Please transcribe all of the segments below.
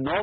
9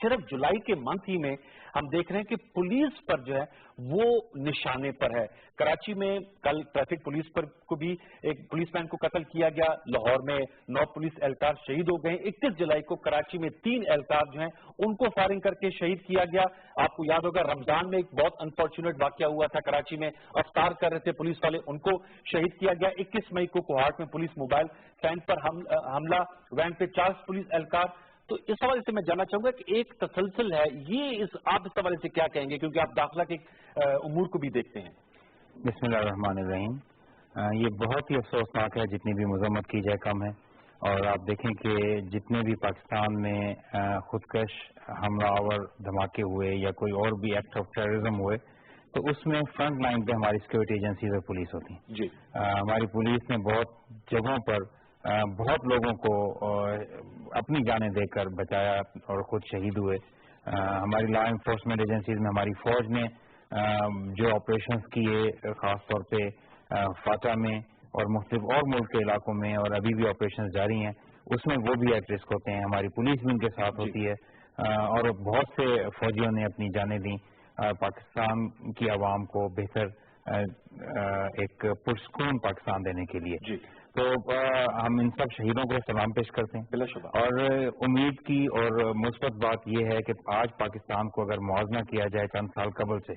صرف جولائی کے منتھ ہی میں ہم دیکھ رہے ہیں کہ پولیس پر جو ہے وہ نشانے پر ہے. کراچی میں کل ٹریفک پولیس پر کو بھی ایک پولیس مین کو قتل کیا گیا. لاہور میں 9 پولیس اہلکار شہید ہو گئے. 31 جولائی کو کراچی میں 3 اہلکار جو ہیں ان کو فائرنگ کر کے شہید کیا گیا. آپ کو یاد ہوگا رمضان میں ایک بہت انفارچونیٹ واقعہ ہوا تھا کراچی میں, افطار کر رہے تھے پولیس والے, ان کو شہید کیا گیا. 21 مئی کو کوہاٹ میں پولیس موبائل وین پر حملہ, وین پہ 4 پولیس اہلکار. تو اس حوالے سے میں جاننا چاہوں گا کہ ایک تسلسل ہے یہ, آپ اس حوالے سے کیا کہیں گے کیونکہ آپ داخلہ کے امور کو بھی دیکھتے ہیں. بسم اللہ الرحمن الرحیم. یہ بہت ہی افسوسناک ہے, جتنی بھی مذمت کی جائے کم ہے. اور آپ دیکھیں کہ جتنے بھی پاکستان میں خودکش حملہ آور دھماکے ہوئے یا کوئی اور بھی ایکٹ آف ٹیررزم ہوئے تو اس میں فرنٹ لائن پہ ہماری سیکورٹی ایجنسیز اور پولیس ہوتی ہیں. جی ہماری پولیس نے بہت جگہوں پر بہت لوگوں کو اپنی جانیں دے کر بچایا اور خود شہید ہوئے. ہماری لا انفورسمنٹ ایجنسیز میں ہماری فوج نے جو آپریشنز کیے خاص طور پہ فاتح میں اور مختلف اور ملک کے علاقوں میں, اور ابھی بھی آپریشنز جاری ہیں, اس میں وہ بھی ایٹ رسک ہوتے ہیں. ہماری پولیس بھی ان کے ساتھ ہوتی ہے اور بہت سے فوجیوں نے اپنی جانیں دیں پاکستان کی عوام کو بہتر ایک پرسکون پاکستان دینے کے لیے. جی تو ہم ان سب شہیدوں کو سلام پیش کرتے ہیں بلا شبہ. اور امید کی اور مثبت بات یہ ہے کہ آج پاکستان کو اگر موازنہ کیا جائے چند سال قبل سے,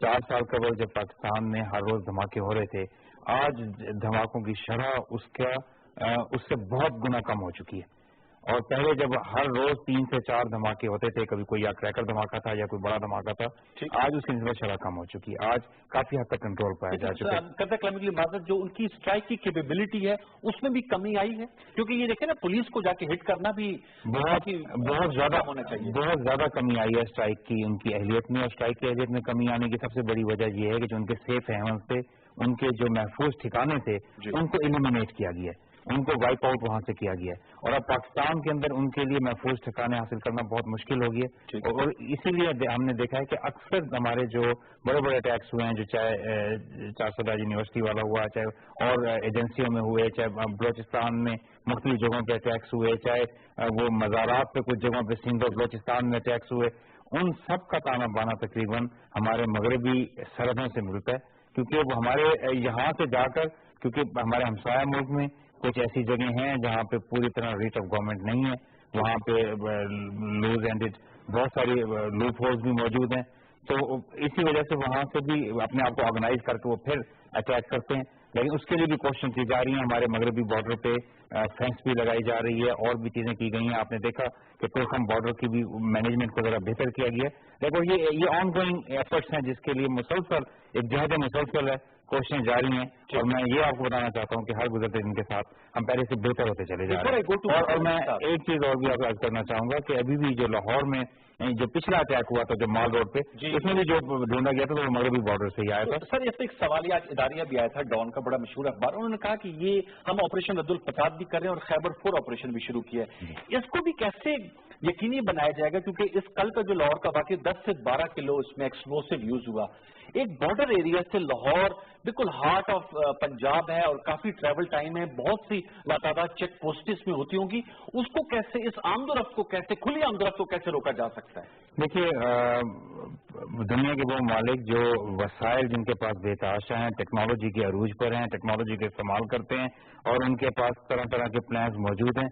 4 سال قبل جب پاکستان میں ہر روز دھماکے ہو رہے تھے, آج دھماکوں کی شرح اس سے بہت گنا کم ہو چکی ہے. اور پہلے جب ہر روز 3 سے 4 دھماکے ہوتے تھے, کبھی کوئی یا کریکر دھماکہ تھا یا کوئی بڑا دھماکہ تھا, آج اس کی نسبت شرح کم ہو چکی ہے. آج کافی حد تک کنٹرول پایا جا چکا ہے. جو ان کی اسٹرائک کی کیپیبلٹی ہے اس میں بھی کمی آئی ہے, کیونکہ یہ دیکھیں نا پولیس کو جا کے ہٹ کرنا بھی بہت زیادہ ہونا چاہیے. بہت زیادہ کمی آئی ہے اسٹرائک کی, ان کی اہلیت میں. اور اسٹرائک کی اہلیت میں کمی آنے کی سب سے بڑی وجہ یہ ہے کہ جو ان کے سیف ہیونز تھے, ان کے جو محفوظ ٹھکانے تھے, ان کو ایلیمینیٹ کیا گیا ہے, ان کو وائپ آؤٹ وہاں سے کیا گیا ہے. اور اب پاکستان کے اندر ان کے لیے محفوظ ٹھکانے حاصل کرنا بہت مشکل ہو گیا ہے. اور اسی لیے ہم نے دیکھا ہے کہ اکثر ہمارے جو بڑے بڑے اٹیکس ہوئے ہیں, جو چاہے 400 یونیورسٹی والا ہوا, چاہے اور ایجنسیوں میں ہوئے, چاہے بلوچستان میں مختلف جگہوں پہ اٹیکس ہوئے, چاہے وہ مزارات پہ کچھ جگہوں پہ سندھ اور بلوچستان میں اٹیکس ہوئے, ان سب کا تانا بانا تقریباً ہمارے مغربی سرحدوں سے ملتا ہے. کیونکہ وہ ہمارے یہاں سے جا کر, کیونکہ ہمارے ہمسایہ ملک میں کچھ ایسی جگہیں ہیں جہاں پہ پوری طرح ریٹ آف گورنمنٹ نہیں ہے, وہاں پہ لوز اینڈڈ بہت ساری لوپ ہولز بھی موجود ہیں. تو اسی وجہ سے وہاں سے بھی اپنے آپ کو آرگنائز کر کے وہ پھر اٹیک کرتے ہیں. لیکن اس کے لیے بھی کوششیں کی جا رہی ہیں. ہمارے مغربی بارڈر پہ فینس بھی لگائی جا رہی ہے, اور بھی چیزیں کی گئی ہیں. آپ نے دیکھا کہ ترکم بارڈر کی بھی مینجمنٹ کو ذرا بہتر کیا گیا ہے. لیکن یہ آن گوئنگ ایفرٹس ہیں جس کے لیے مسلسل ایک جہد مسلسل ہے, کوششیں جاری ہیں. اور میں یہ آپ کو بتانا چاہتا ہوں کہ ہر گزرتے دن کے ساتھ ہم پہلے سے بہتر ہوتے چلے جا رہے ہیں. اور میں ایک چیز اور بھی آپ کو عرض کرنا چاہوں گا کہ ابھی بھی جو لاہور میں جو پچھلا اٹیک ہوا تھا جو مال روڈ پہ, اس میں بھی جو ڈھونڈا گیا تھا تو وہ مغربی بارڈر سے ہی آیا تھا. سر اس پہ ایک سوال آج اداریہ بھی آیا تھا, ڈان کا بڑا مشہور اخبار, انہوں نے کہا کہ یہ ہم آپریشن رد الفساد بھی کر رہے ہیں اور خیبر 4 آپریشن بھی شروع کیا ہے. اس کو بھی کیسے یقینی بنایا جائے گا, کیونکہ اس کل کا جو لاہور کا واقعہ 10 سے 12 کلو اس میں ایکسپلوسیو یوز ہوا. ایک بارڈر ایریا سے لاہور بالکل ہارٹ آف پنجاب ہے اور کافی ٹریول ٹائم ہے, بہت سی لاتعداد چیک پوسٹ اس میں ہوتی ہوں گی. اس کو کیسے, اس آمد و رفت کو کیسے, کھلی آمد و رفت کو کیسے روکا جا سکتا ہے؟ دیکھیے, دنیا کے وہ ممالک جو وسائل جن کے پاس بے تحاشا ہیں, ٹیکنالوجی کے عروج پر ہیں, ٹیکنالوجی کا استعمال کرتے ہیں اور ان کے پاس طرح طرح کے پلانز موجود ہیں,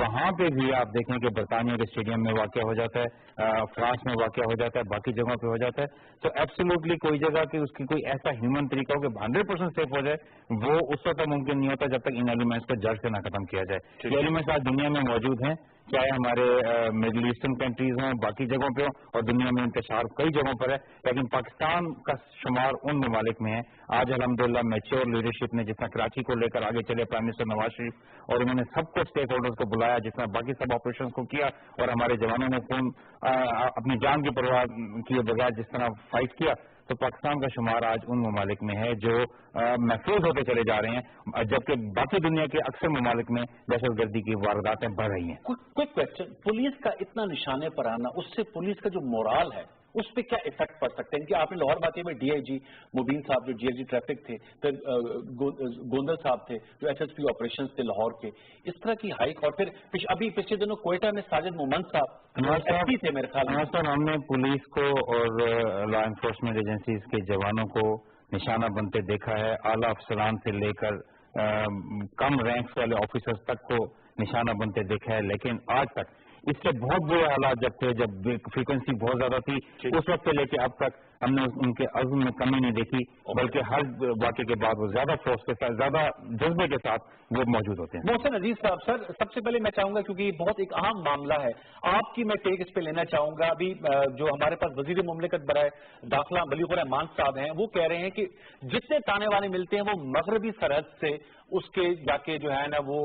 وہاں پہ بھی آپ دیکھیں کہ برطانیہ کے اسٹیڈیم میں واقع ہو جاتا ہے, فرانس میں واقع ہو جاتا ہے, باقی جگہوں پہ ہو جاتا ہے. تو ایبسولوٹلی کوئی جگہ کہ اس کی کوئی ایسا ہیومن طریقہ ہو کہ 100% سیف ہو جائے, وہ اس وقت ممکن نہیں ہوتا جب تک ان ایلیمنٹس کو جڑ سے نہ ختم کیا جائے. یہ ایلیمنٹس آج دنیا میں موجود ہیں, چاہے ہمارے مڈل ایسٹرن کنٹریز ہوں, باقی جگہوں پہ ہوں, اور دنیا میں انتشار کئی جگہوں پر ہے. لیکن پاکستان کا شمار ان ممالک میں ہے. آج الحمدللہ میچور لیڈرشپ نے, جس طرح کراچی کو لے کر آگے چلے پرائم منسٹر نواز شریف, اور انہوں نے سب کو اسٹیک ہولڈرز کو بلایا, جس طرح باقی سب آپریشنز کو کیا, اور ہمارے جوانوں نے خون اپنی جان کی پرواہ کیے بغیر جس طرح فائٹ کیا, تو پاکستان کا شمار آج ان ممالک میں ہے جو محفوظ ہوتے چلے جا رہے ہیں, جبکہ باقی دنیا کے اکثر ممالک میں دہشت گردی کی وارداتیں بڑھ رہی ہیں. کوئی کوشچن, پولیس کا اتنا نشانے پر آنا, اس سے پولیس کا جو مورال ہے اس پہ کیا افیکٹ پڑ سکتے ہیں کہ آپ نے لاہور واقعے میں ڈی آئی جی مبین صاحب جو ڈی آئی جی ٹریفک تھے، پھر گوندل صاحب تھے جو ایس ایس پی آپریشنز تھے لاہور کے، اس طرح کی ہائیک، اور پھر ابھی پچھلے دنوں کوئٹہ میں ساجد مومن صاحب ایس پی تھے میرے خیال میں. سر ہم نے پولیس کو اور لا انفورسمنٹ ایجنسیز کے جوانوں کو نشانہ بنتے دیکھا ہے، اعلیٰ افسران سے لے کر کم رینکس والے آفیسرز تک کو نشانہ بنتے دیکھا ہے، لیکن آج تک اس سے بہت برے حالات جب تھے، جب فریکوینسی بہت زیادہ تھی، اس وقت سے لے کے اب تک ہم نے ان کے عزم میں کمی نہیں دیکھی، بلکہ ہر واقعے کے بعد وہ زیادہ فورس کے ساتھ، زیادہ جذبے کے ساتھ وہ موجود ہوتے ہیں. محسن عزیز صاحب، سر سب سے پہلے میں چاہوں گا کیونکہ یہ بہت ایک اہم معاملہ ہے، آپ کی میں ٹیک اس پہ لینا چاہوں گا. ابھی جو ہمارے پاس وزیر مملکت برائے داخلہ بلیغ الرحمان صاحب ہیں، وہ کہہ رہے ہیں کہ جتنے تانے وانے ملتے ہیں وہ مغربی سرحد سے اس کے جا کے جو ہے نا وہ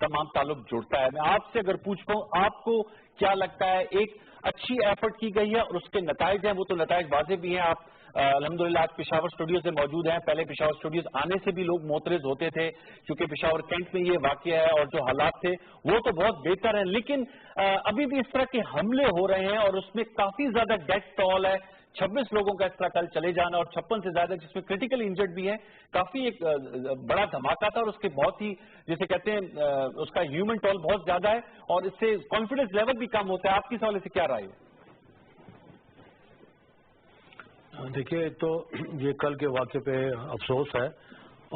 تمام تعلق جڑتا ہے. میں آپ سے اگر پوچھوں آپ کو کیا لگتا ہے، ایک اچھی ایفرٹ کی گئی ہے اور اس کے نتائج ہیں، وہ تو نتائج واضح بھی ہیں. آپ الحمدللہ آج پشاور اسٹوڈیو سے موجود ہیں، پہلے پشاور اسٹوڈیوز آنے سے بھی لوگ معترض ہوتے تھے کیونکہ پشاور کینٹ میں یہ واقعہ ہے اور جو حالات تھے وہ تو بہت بہتر ہیں، لیکن ابھی بھی اس طرح کے حملے ہو رہے ہیں اور اس میں کافی زیادہ ڈیتھ ٹول ہے. 26 لوگوں کا اس طرح کل چلے جانا اور 56 سے زیادہ جس میں کریٹیکل انجرڈ بھی ہیں. کافی ایک بڑا دھماکہ تھا اور اس کے بہت ہی جسے کہتے ہیں اس کا ہیومن ٹول بہت زیادہ ہے اور اس سے کانفیڈنس لیول بھی کم ہوتا ہے. آپ کی حوالے سے کیا رائے ہے؟ دیکھیے، تو یہ کل کے واقعے پہ افسوس ہے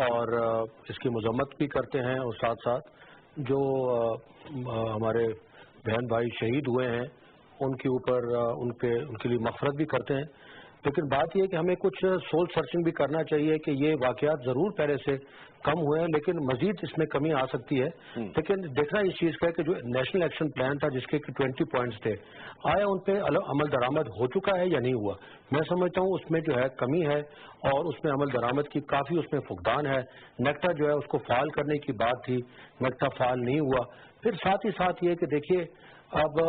اور اس کی مذمت بھی کرتے ہیں اور ساتھ ساتھ جو ہمارے بہن بھائی شہید ہوئے ہیں ان کے اوپر ان کے لیے مغفرت بھی کرتے ہیں. لیکن بات یہ ہے کہ ہمیں کچھ سول سرچنگ بھی کرنا چاہیے کہ یہ واقعات ضرور پہلے سے کم ہوئے ہیں لیکن مزید اس میں کمی آ سکتی ہے. لیکن دیکھنا اس چیز کا ہے کہ جو نیشنل ایکشن پلان تھا جس کے 20 پوائنٹس تھے، آیا ان پہ عمل درآمد ہو چکا ہے یا نہیں ہوا؟ میں سمجھتا ہوں اس میں جو ہے کمی ہے اور اس میں عمل درآمد کی کافی اس میں فقدان ہے. نیکٹا جو ہے اس کو فعال کرنے کی بات تھی، نیکٹا فعال نہیں ہوا. پھر ساتھ ہی ساتھ یہ کہ دیکھیے اب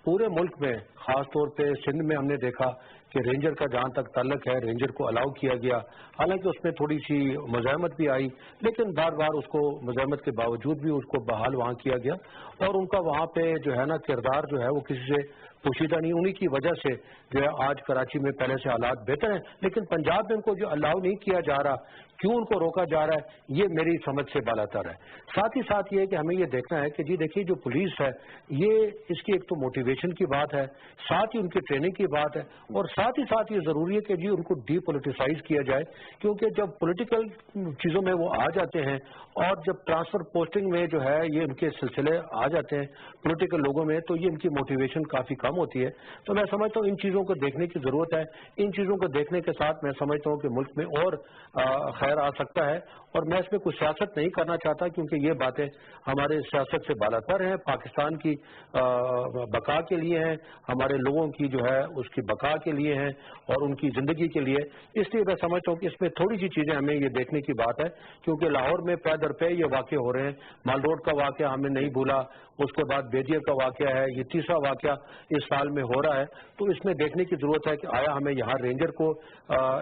پورے ملک میں خاص طور پہ سندھ میں ہم نے دیکھا کہ رینجر کا جہاں تک تعلق ہے رینجر کو الاؤ کیا گیا، حالانکہ اس میں تھوڑی سی مزاحمت بھی آئی لیکن بار بار اس کو مزاحمت کے باوجود بھی اس کو بحال وہاں کیا گیا اور ان کا وہاں پہ جو ہے نا کردار جو ہے وہ کسی سے پوشیدہ نہیں. انہی کی وجہ سے جو ہے آج کراچی میں پہلے سے حالات بہتر ہیں. لیکن پنجاب میں ان کو جو الاؤ نہیں کیا جا رہا، کیوں ان کو روکا جا رہا ہے، یہ میری سمجھ سے بالا تر ہے. ساتھ ہی ساتھ یہ کہ ہمیں یہ دیکھنا ہے کہ جی دیکھیے جو پولیس ہے یہ اس کی ایک تو موٹیویشن کی بات ہے، ساتھ ہی ان کی ٹریننگ کی بات ہے اور ساتھ ہی ساتھ یہ ضروری ہے کہ جی ان کو ڈی پولیٹیسائز کیا جائے کیونکہ جب پولیٹیکل چیزوں میں وہ آ جاتے ہیں اور جب ٹرانسفر پوسٹنگ میں جو ہے یہ ان کے سلسلے آ جاتے ہیں پولیٹیکل لوگوں میں تو یہ ان کی موٹیویشن کافی کم ہوتی ہے. تو میں سمجھتا ہوں ان چیزوں کو دیکھنے کی ضرورت ہے. ان چیزوں کو دیکھنے کے ساتھ میں سمجھتا ہوں کہ ملک میں اور خیر آ سکتا ہے اور میں اس میں کوئی سیاست نہیں کرنا چاہتا کیونکہ یہ باتیں ہمارے سیاست سے بالا تر ہیں، پاکستان کی بقا کے لیے ہیں، ہمارے لوگوں کی جو ہے اس کی بقا کے لیے ہیں اور ان کی زندگی کے لیے. اس لیے میں سمجھتا ہوں کہ اس میں تھوڑی سی چیزیں ہمیں یہ دیکھنے کی بات ہے کیونکہ لاہور میں پے در پے یہ واقع ہو رہے ہیں. مال روڈ کا واقعہ ہمیں نہیں بھولا، اس کے بعد بیدیا کا واقعہ ہے، یہ تیسرا واقعہ اس سال میں ہو رہا ہے. تو اس میں دیکھنے کی ضرورت ہے کہ آیا ہمیں یہاں رینجر کو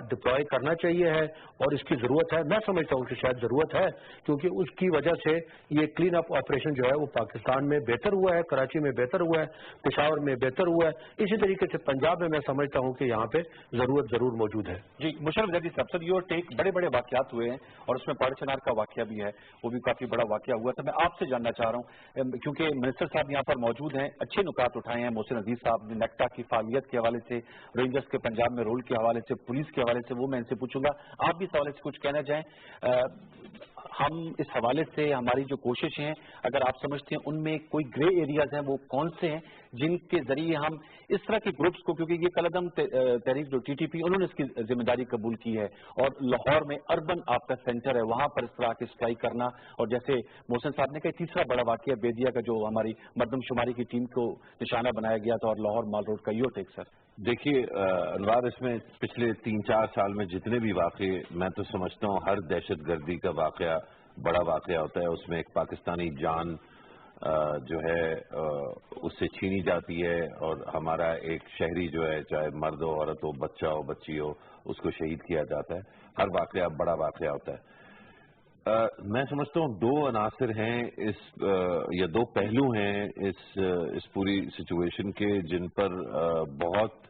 ڈپلوائے کرنا چاہیے ہے اور اس کی ضرورت ہے. میں سمجھتا ہوں کہ شاید ضرورت ہے کیونکہ اس کی وجہ سے یہ کلین اپ آپریشن جو ہے وہ پاکستان میں بہتر ہوا ہے، کراچی میں بہتر ہوا ہے، پشاور میں بہتر ہوا ہے. اسی طریقے سے پنجاب میں سمجھتا ہوں کہ یہاں پہ ضرورت ضرور موجود ہے. جی مشرف جدید صاحب، سر یور ٹیک، بڑے بڑے واقعات ہوئے ہیں اور اس میں پاڑ چنار کا واقعہ بھی ہے، وہ بھی کافی بڑا واقعہ ہوا تھا. میں آپ سے جاننا چاہ رہا ہوں کیونکہ منسٹر صاحب یہاں پر موجود ہیں، اچھے نکات اٹھائے ہیں محسن عزیز صاحب نے نیکٹا کی فعالیت کے حوالے سے، رینجرز کے پنجاب میں رول کے حوالے سے، پولیس کے حوالے سے، وہ میں ان سے پوچھوں گا. آپ بھی اس حوالے سے کچھ کہنا چاہیں؟ ہم اس حوالے سے ہماری جو کوششیں ہیں اگر آپ سمجھتے ہیں ان میں کوئی گرے ایریاز ہیں وہ کون سے ہیں جن کے ذریعے ہم اس طرح کے گروپس کو، کیونکہ یہ قلعدم تحریک جو ٹی ٹی پی انہوں نے اس کی ذمہ داری قبول کی ہے اور لاہور میں اربن آپ کا سینٹر ہے وہاں پر اس طرح کی اسٹرائک کرنا، اور جیسے محسن صاحب نے کہا تیسرا بڑا واقعہ بیدیا کا جو ہماری مردم شماری کی ٹیم کو نشانہ بنایا گیا تھا اور لاہور مال روڈ کا یہ ٹیک. سر دیکھیے انوار، اس میں پچھلے 3-4 سال میں جتنے بھی واقعے، میں تو سمجھتا ہوں ہر دہشت گردی کا واقعہ بڑا واقعہ ہوتا ہے، اس میں ایک پاکستانی جان جو ہے اس سے چھینی جاتی ہے اور ہمارا ایک شہری جو ہے چاہے مرد ہو، عورت ہو، بچہ ہو، بچی ہو، اس کو شہید کیا جاتا ہے. ہر واقعہ بڑا واقعہ ہوتا ہے. میں سمجھتا ہوں 2 عناصر ہیں یا 2 پہلو ہیں اس پوری سچویشن کے جن پر بہت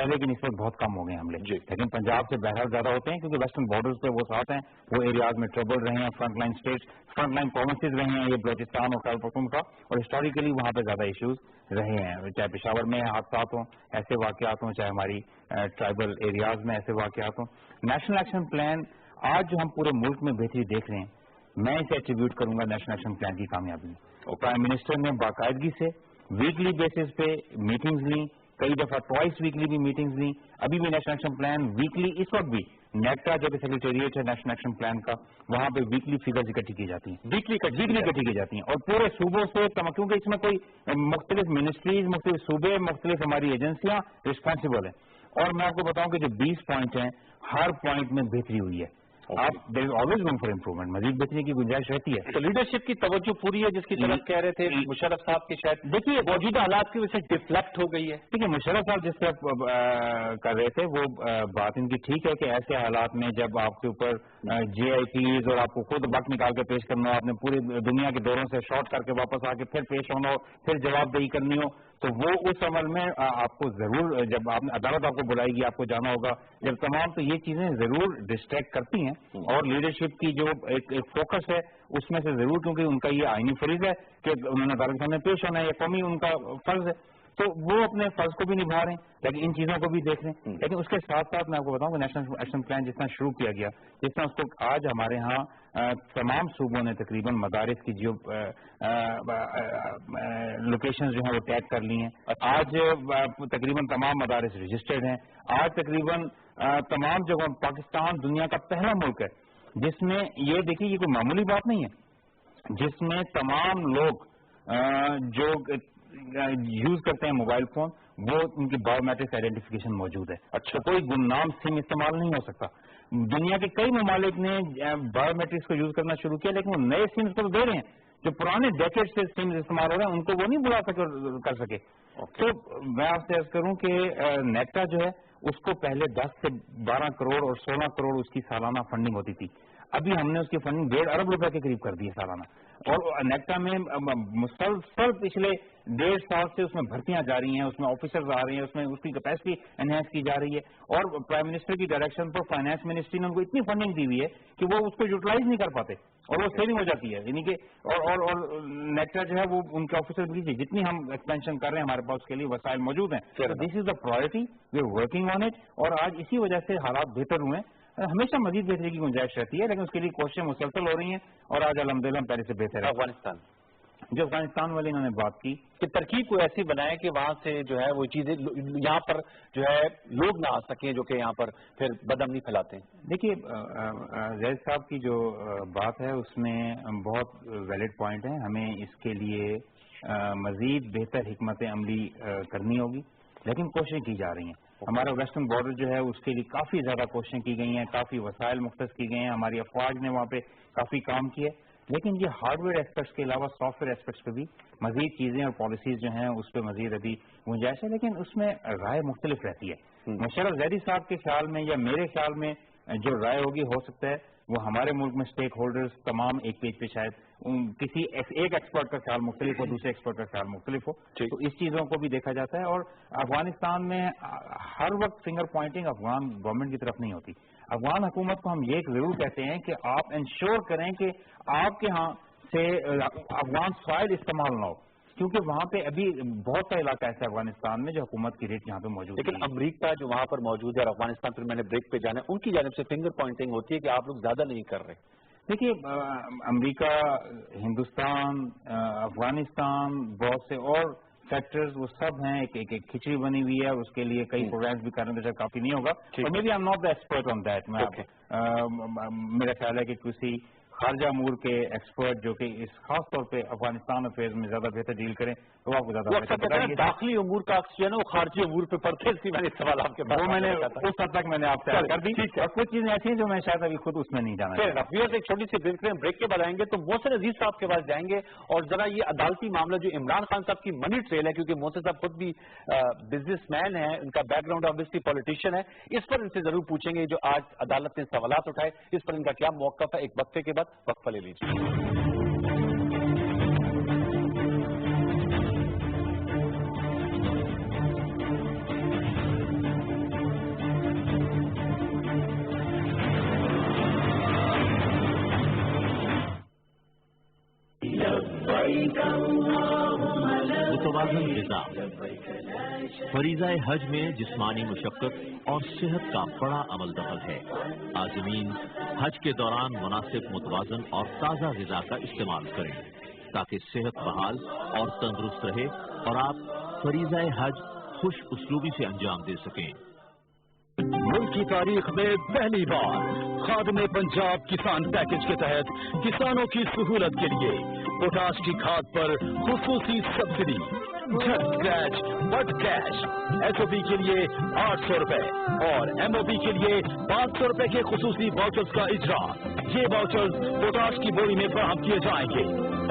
پہلے کی نسبت بہت کم ہو گئے حملے، لیکن پنجاب سے بہرحال زیادہ ہوتے ہیں کیونکہ ویسٹرن بارڈرز پہ وہ ساتھ ہیں، وہ ایریاز میں ٹربل رہے ہیں، front line states, front line provinces رہے ہیں یہ بلوچستان اور خیبر پختونخوا، اور ہسٹوریکلی وہاں پہ زیادہ ایشوز رہے ہیں، چاہے پشاور میں حادثات ہوں، ایسے واقعات ہوں، چاہے ہماری ٹرائبل ایریاز میں ایسے واقعات ہوں۔ نیشنل ایکشن پلان آج جو ہم پورے ملک میں بہتری دیکھ رہے ہیں، میں اسے ایٹریبیوٹ کروں گا نیشنل ایکشن پلان کی کامیابی میں۔ پرائم منسٹر نے باقاعدگی سے ویکلی بیسس پہ میٹنگز لیں، کئی دفعہ ٹوائس ویکلی بھی میٹنگز لیں، ابھی بھی نیشنل ایکشن پلان ویکلی، اس وقت بھی نیٹا جو کہ سیکریٹریٹ ہے نیشنل ایکشن پلان کا، وہاں پہ ویکلی فگرز اکٹھی کی جاتی ہیں، ویکلی اکٹھی کی جاتی ہیں، اور پورے صوبوں سے، کیونکہ اس میں کوئی مختلف منسٹریز، مختلف صوبے، مختلف ہماری ایجنسیاں رسپانسبل ہیں، اور میں آپ کو بتاؤں کہ جو 20 پوائنٹ ہیں ہر پوائنٹ میں بہتری ہوئی ہے۔ آپ there is always room for improvement, مزید بہتری کی گنجائش رہتی ہے۔ تو لیڈرشپ کی توجہ پوری ہے جس کی طرف کہہ رہے تھے مشرف صاحب کی، شاید دیکھیے موجودہ حالات کی وجہ سے ڈفلیکٹ ہو گئی ہے۔ ٹھیک ہے، مشرف صاحب جس طرح کر رہے تھے وہ بات ان کی ٹھیک ہے کہ ایسے حالات میں جب آپ کے اوپر جے آئی پیز اور آپ کو خود وقت نکال کے پیش کرنا ہو، آپ نے پوری دنیا کے دوروں سے شارٹ کر کے واپس آ کے پھر پیش ہونا ہو، پھر جواب دہی کرنی ہو، تو وہ اس عمل میں آپ کو ضرور، جب آپ نے عدالت آپ کو بلائے گی، آپ کو جانا ہوگا، جب تمام، تو یہ چیزیں ضرور ڈسٹریکٹ کرتی ہیں، اور لیڈرشپ کی جو ایک فوکس ہے اس میں سے ضرور، کیونکہ ان کا یہ آئینی فرض ہے کہ انہوں نے عدالت کے سامنے پیش ہونا ہے، یہ قومی ان کا فرض ہے، تو وہ اپنے فرض کو بھی نبھا رہے ہیں، لیکن ان چیزوں کو بھی دیکھ رہے ہیں۔ لیکن اس کے ساتھ ساتھ میں آپ کو بتاؤں کہ نیشنل ایکشن پلان جس طرح شروع کیا گیا، جس طرح اس کو آج ہمارے ہاں تمام صوبوں نے تقریباً مدارس کی جو لوکیشنز جو ہیں وہ ٹیگ کر لی ہیں، آج تقریباً تمام مدارس رجسٹرڈ ہیں، آج تقریباً تمام جگہوں، پاکستان دنیا کا پہلا ملک ہے جس میں، یہ دیکھیے یہ کوئی معمولی بات نہیں ہے، جس میں تمام لوگ جو یوز کرتے ہیں موبائل فون، وہ ان کی بایو میٹرک آئیڈینٹیفیکیشن موجود ہے۔ اچھا، کوئی گمنام سم استعمال نہیں ہو سکتا۔ دنیا کے کئی ممالک نے بایو میٹرکس کو یوز کرنا شروع کیا، لیکن وہ نئے سمز کو دے رہے ہیں، جو پرانے ڈیکیڈ سے سمز استعمال ہو رہے ہیں ان کو وہ نہیں بلا سکے کر سکے۔ تو میں آپ سے عرض کروں کہ نیٹا جو ہے اس کو پہلے 10 سے 12 کروڑ اور 16 کروڑ اس کی سالانہ فنڈنگ ہوتی تھی، ابھی ہم نے اس کی فنڈنگ 1.5 ارب روپے کے قریب کر دی ہے سالانہ، اور نیٹا میں مسلسل پچھلے 1.5 سال سے اس میں بھرتیاں جاری ہیں، اس میں آفیسرز آ رہی ہیں، اس میں اس کی کیپیسٹی انہینس کی جا رہی ہے، اور پرائم منسٹر کی ڈائریکشن پر فائنانس منسٹری نے ان کو اتنی فنڈنگ دی ہوئی ہے کہ وہ اس کو یوٹیلائز نہیں کر پاتے، اور وہ سیونگ ہو جاتی ہے، یعنی کہ اور نیٹا جو ہے وہ ان کے آفیسر بھی جتنی ہم ایکسپینشن کر رہے ہیں ہمارے پاس اس کے لیے وسائل موجود ہیں، this is the priority, we are working on it, اور آج اسی وجہ سے حالات بہتر ہوئے ہیں۔ ہمیشہ مزید بہتری کی گنجائش رہتی ہے، لیکن اس کے لیے کوششیں مسلسل ہو رہی ہیں، اور آج الحمدللہ پہلے سے بہتر ہے۔ افغانستان جو افغانستان والے انہوں نے بات کی کہ ترکیب کو ایسی بنائے کہ وہاں سے جو ہے وہ چیزیں یہاں پر جو ہے لوگ نہ آ سکیں جو کہ یہاں پر پھر بدامنی پھیلاتے ہیں۔ دیکھیے زید صاحب کی جو بات ہے اس میں بہت ویلڈ پوائنٹ ہے، ہمیں اس کے لیے مزید بہتر حکمت عملی کرنی ہوگی، لیکن کوششیں کی جا رہی ہیں۔ ہمارا ویسٹرن بارڈر جو ہے اس کے لیے کافی زیادہ کوششیں کی گئی ہیں، کافی وسائل مختص کی گئے ہیں، ہماری افواج نے وہاں پہ کافی کام کیے، لیکن یہ ہارڈ ویئر ایسپیکٹس کے علاوہ سافٹ ویئر ایسپیکٹس پہ بھی مزید چیزیں اور پالیسیز جو ہیں اس پہ مزید ابھی گنجائش ہے، لیکن اس میں رائے مختلف رہتی ہے۔ مشرف زیدی صاحب کے خیال میں یا میرے خیال میں جو رائے ہوگی، ہو سکتا ہے وہ ہمارے ملک میں اسٹیک ہولڈرز تمام ایک پیج پہ شاید کسی ایک ایکسپرٹ کا خیال مختلف ہو، دوسرے ایکسپرٹ کا خیال مختلف ہو، تو اس چیزوں کو بھی دیکھا جاتا ہے۔ اور افغانستان میں ہر وقت فنگر پوائنٹنگ افغان گورنمنٹ کی طرف نہیں ہوتی، افغان حکومت کو ہم یہ ضرور کہتے ہیں کہ آپ انشور کریں کہ آپ کے ہاں سے افغان سوائل استعمال نہ ہو، کیونکہ وہاں پہ ابھی بہت سا علاقہ ایسا ہے افغانستان میں جو حکومت کی ریٹ یہاں پہ موجود ہے، لیکن امریکہ جو وہاں پر موجود ہے اور افغانستان، پھر میں نے بریک پہ جانا ہے، ان کی جانب سے فنگر پوائنٹنگ ہوتی ہے کہ آپ لوگ زیادہ نہیں کر رہے۔ دیکھیے امریکہ، ہندوستان، افغانستان، بہت سے اور فیکٹرز وہ سب ہیں، ایک کھچڑی بنی ہوئی ہے، اس کے لیے کئی پروگرامز بھی کرنے تو کافی نہیں ہوگا، اور maybe I am not the expert on that, میرا خیال ہے کہ کسی خارجہ امور کے ایکسپرٹ جو کہ اس خاص طور پہ افغانستان افیئرز میں زیادہ بہتر ڈیل کریں تو آپ کو زیادہ بہتر بتائیں۔ داخلی امور کا جو ہے نا وہ خارجی امور پہ پڑتے ہیں، اس لیے میں نے سوال آپ کے پاس وہ میں نے اس حد تک میں نے آپ سے کر دی، اور کچھ چیزیں ایسی ہیں جو میں شاید ابھی خود اس میں نہیں جانا چاہتا۔ ایک چھوٹی سی بریک کے بعد آئیں گے تو محسن عزیز صاحب کے پاس جائیں گے، اور ذرا یہ عدالتی معاملہ جو عمران خان صاحب کی منی ٹریل ہے، کیونکہ محسن صاحب خود بھی بزنس مین ہے، ان کا بیک گراؤنڈ آبویسلی پولیٹیشین ہے، اس پر ان سے ضرور پوچھیں گے جو آج عدالت نے سوالات اٹھائے، اس پر ان کا کیا موقف ہے۔ ایک وقفے کے بعد وقفہ لے لیجیے۔ متوازن غذا۔ فریضہ حج میں جسمانی مشقت اور صحت کا بڑا عمل دخل ہے۔ عازمین حج کے دوران مناسب متوازن اور تازہ غذا کا استعمال کریں تاکہ صحت بحال اور تندرست رہے اور آپ فریضہ حج خوش اسلوبی سے انجام دے سکیں۔ ملک کی تاریخ میں پہلی بار خادم پنجاب کسان پیکج کے تحت کسانوں کی سہولت کے لیے پوٹاش کی کھاد پر خصوصی سبسڈی، جھٹ کیش بٹ کیش، SOP کے لیے 800 روپے اور MOP کے لیے 500 روپے کے خصوصی واؤچرز کا اجرا۔ یہ واؤچرز پوٹاش کی بوری میں فراہم کیے جائیں گے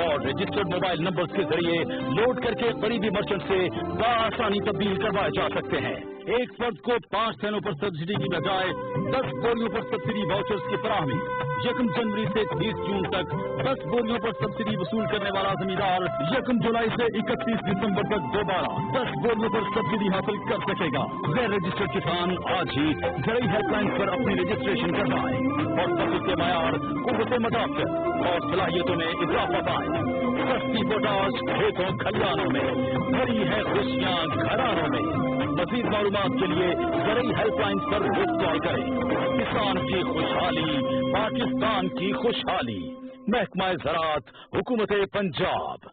اور رجسٹرڈ موبائل نمبرز کے ذریعے لوڈ کر کے قریبی مرچنٹ سے بآسانی تبدیل کروائے جا سکتے ہیں۔ ایک فرد کو 5 تھیلوں پر سبسڈی کی بجائے 10 بوریوں پر سبسڈی واؤچرز کی فراہمی۔ 1 جنوری سے 30 جون تک 10 بوریوں پر سبسڈی وصول کرنے والا زمیندار 1 جولائی سے 31 دسمبر تک دوبارہ 10 بوریوں پر سبسڈی حاصل کر سکے گا۔ غیر رجسٹرڈ کسان آج ہی زرعی ہیلپ لائن پر اپنی رجسٹریشن کروائیں اور فصل کے معیار، قوت مدافعت اور صلاحیتوں میں اضافہ پائیں۔ سستی پوٹاش کھیتوں کھلیانوں میں، بھری ہے خوشیاں گھرانوں میں۔ مزید معلومات کے لیے زرعی ہیلپ لائن پر روز کال کریں۔ کسان کی خوشحالی پاکستان کی خوشحالی۔ محکمہ زراعت، حکومت پنجاب۔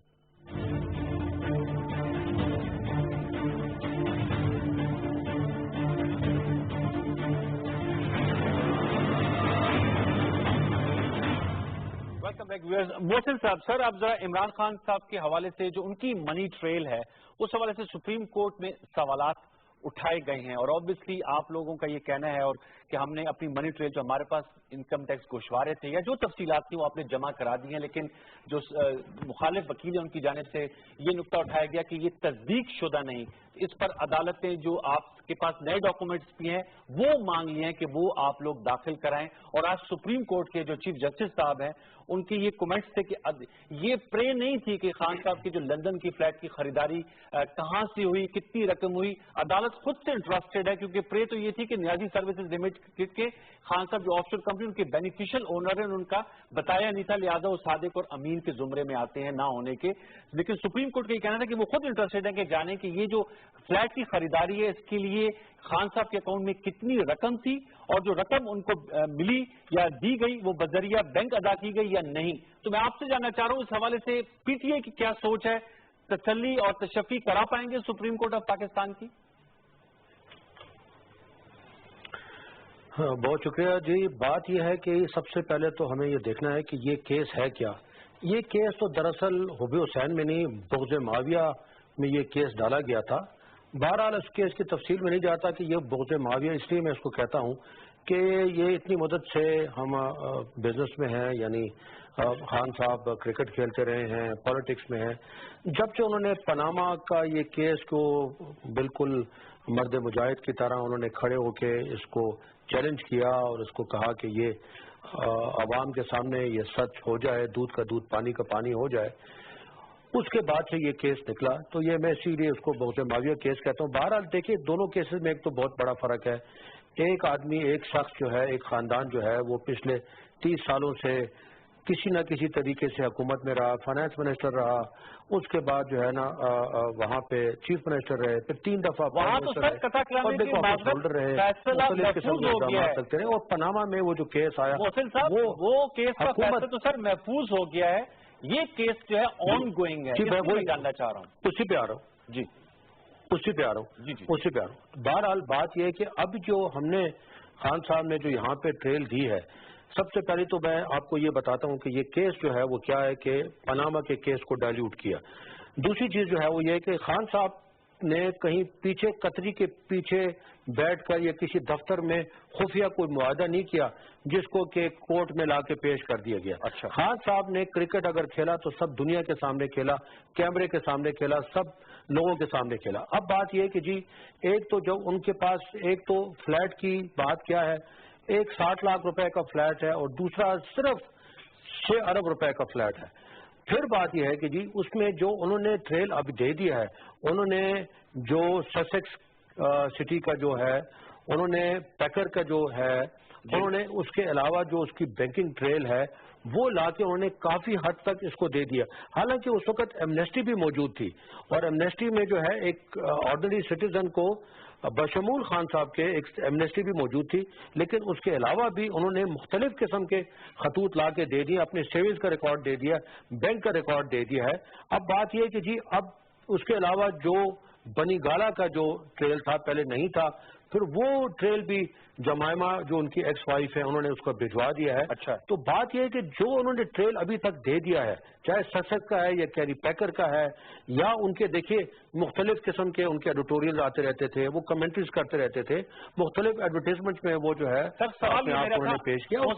محسن صاحب، سر آپ ذرا عمران خان صاحب کے حوالے سے جو ان کی منی ٹریل ہے اس حوالے سے سپریم کورٹ میں سوالات اٹھائے گئے ہیں اور آبویسلی آپ لوگوں کا یہ کہنا ہے اور کہ ہم نے اپنی منی ٹریل جو ہمارے پاس انکم ٹیکس گوشوارے تھے یا جو تفصیلات تھیں وہ آپ نے جمع کرا دی ہیں، لیکن جو مخالف وکیل ہیں ان کی جانب سے یہ نقطہ اٹھایا گیا کہ یہ تصدیق شدہ نہیں۔ اس پر عدالتیں جو آپ کے پاس نئے ڈاکومنٹس بھی ہیں وہ مانگ لیے ہیں کہ وہ آپ لوگ داخل کرائیں، اور آج سپریم کورٹ کے جو چیف جسٹس صاحب ہیں ان کے یہ کمنٹس تھے کہ یہ پرے نہیں تھی کہ خان صاحب کی جو لندن کی فلیٹ کی خریداری کہاں سے ہوئی، کتنی رقم ہوئی۔ عدالت خود سے انٹرسٹڈ ہے کیونکہ پرے تو یہ تھی کہ نیازی سروسز لمیٹڈ کے خان صاحب جو آف شور کمپنی ان کے بینیفیشل اونر ہیں، ان کا بتایا نہیں تھا، لہٰذا وہ صادق اور امین کے زمرے میں آتے ہیں نہ ہونے کے۔ لیکن سپریم کورٹ کا یہ کہنا تھا کہ وہ خود انٹرسٹڈ ہے کہ جانے کہ یہ جو فلیٹ کی خریداری ہے اس کے لیے خان صاحب کے اکاؤنٹ میں کتنی رقم تھی اور جو رقم ان کو ملی یا دی گئی وہ بذریعہ بینک ادا کی گئی یا نہیں۔ تو میں آپ سے جاننا چاہ رہا ہوں اس حوالے سے PTI کی کیا سوچ ہے، تسلی اور تشفی کرا پائیں گے سپریم کورٹ آف پاکستان کی؟ بہت شکریہ جی۔ بات یہ ہے کہ سب سے پہلے تو ہمیں یہ دیکھنا ہے کہ یہ کیس ہے کیا۔ یہ کیس تو دراصل حبی حسین میں نہیں، بغض معاویہ میں یہ کیس ڈالا گیا تھا۔ بہرحال اس کیس کی تفصیل میں نہیں جاتا کہ یہ بغض معاویہ، اس لیے میں اس کو کہتا ہوں کہ یہ اتنی مدت سے ہم بزنس میں ہیں، یعنی خان صاحب کرکٹ کھیلتے رہے ہیں، پالیٹکس میں ہیں۔ جب سے انہوں نے پاناما کا یہ کیس کو بالکل مرد مجاہد کی طرح انہوں نے کھڑے ہو کے اس کو چیلنج کیا اور اس کو کہا کہ یہ عوام کے سامنے یہ سچ ہو جائے، دودھ کا دودھ پانی کا پانی ہو جائے، اس کے بعد سے یہ کیس نکلا، تو یہ میں اسی لیے اس کو بغض معاویہ کیس کہتا ہوں۔ بہرحال دیکھیے دونوں کیسز میں ایک تو بہت بڑا فرق ہے۔ ایک آدمی، ایک شخص جو ہے، ایک خاندان جو ہے وہ پچھلے 30 سالوں سے کسی نہ کسی طریقے سے حکومت میں رہا، فائنانس منسٹر رہا، اس کے بعد جو ہے نا وہاں پہ چیف منسٹر رہے، پھر 3 دفعہ رہے، اور پاناما میں وہ جو کیس آیا وہ کیس کا فیصلہ تو سر محفوظ ہو گیا ہے، یہ کیس جو ہے آن گوئنگ ہے، میں جاننا چاہ رہا ہوں۔ اسی پہ آ رہا ہوں جی، اسی پہ آ رہا ہوں، اسی پہ آ رہا ہوں۔ بہرحال بات یہ ہے کہ اب جو ہم نے خان صاحب نے جو یہاں پہ ٹریل دی ہے، سب سے پہلے تو میں آپ کو یہ بتاتا ہوں کہ یہ کیس جو ہے وہ کیا ہے کہ پاناما کے کیس کو ڈائلیوٹ کیا۔ دوسری چیز جو ہے وہ یہ ہے کہ خان صاحب نے کہیں پیچھے قطری کے پیچھے بیٹھ کر یا کسی دفتر میں خفیہ کوئی معاہدہ نہیں کیا جس کو کہ کورٹ میں لا کے پیش کر دیا گیا۔ اچھا، خان صاحب نے کرکٹ اگر کھیلا تو سب دنیا کے سامنے کھیلا، کیمرے کے سامنے کھیلا، سب لوگوں کے سامنے کھیلا۔ اب بات یہ ہے کہ جی ایک تو جب ان کے پاس ایک تو فلیٹ کی بات کیا ہے، ایک 60 لاکھ روپے کا فلیٹ ہے اور دوسرا صرف 6 ارب روپے کا فلیٹ ہے۔ پھر بات یہ ہے کہ جی اس میں جو انہوں نے ٹریل اب دے دیا ہے، انہوں نے جو سسیکس سٹی کا جو ہے انہوں نے پیکر کا جو ہے انہوں نے اس کے علاوہ جو اس کی بینکنگ ٹریل ہے وہ لا کے انہوں نے کافی حد تک اس کو دے دیا. حالانکہ اس وقت ایمنیسٹی بھی موجود تھی اور ایمنیسٹی میں جو ہے ایک آرڈنری سٹیزن کو بشمول خان صاحب کے ایک ایمنیسٹی بھی موجود تھی, لیکن اس کے علاوہ بھی انہوں نے مختلف قسم کے خطوط لا کے دے دیے, اپنے سیونگز کا ریکارڈ دے دیا, بینک کا ریکارڈ دے دیا ہے. اب بات یہ ہے کہ جی اب اس کے علاوہ جو بنی گالا کا جو ٹریل تھا پہلے نہیں تھا, پھر وہ ٹریل بھی جمائمہ جو ان کی ایکس وائف ہے انہوں نے اس کو بھجوا دیا ہے. اچھا, تو بات یہ ہے کہ جو انہوں نے ٹریل ابھی تک دے دیا ہے, چاہے سسک کا ہے یا کیری پیکر کا ہے یا ان کے دیکھیے مختلف قسم کے ان کے ایڈیٹوریل آتے رہتے تھے, وہ کمنٹریز کرتے رہتے تھے, مختلف ایڈورٹیزمنٹ میں وہ جو ہے اپنے آپ کو انہوں نے پیش کیا. اس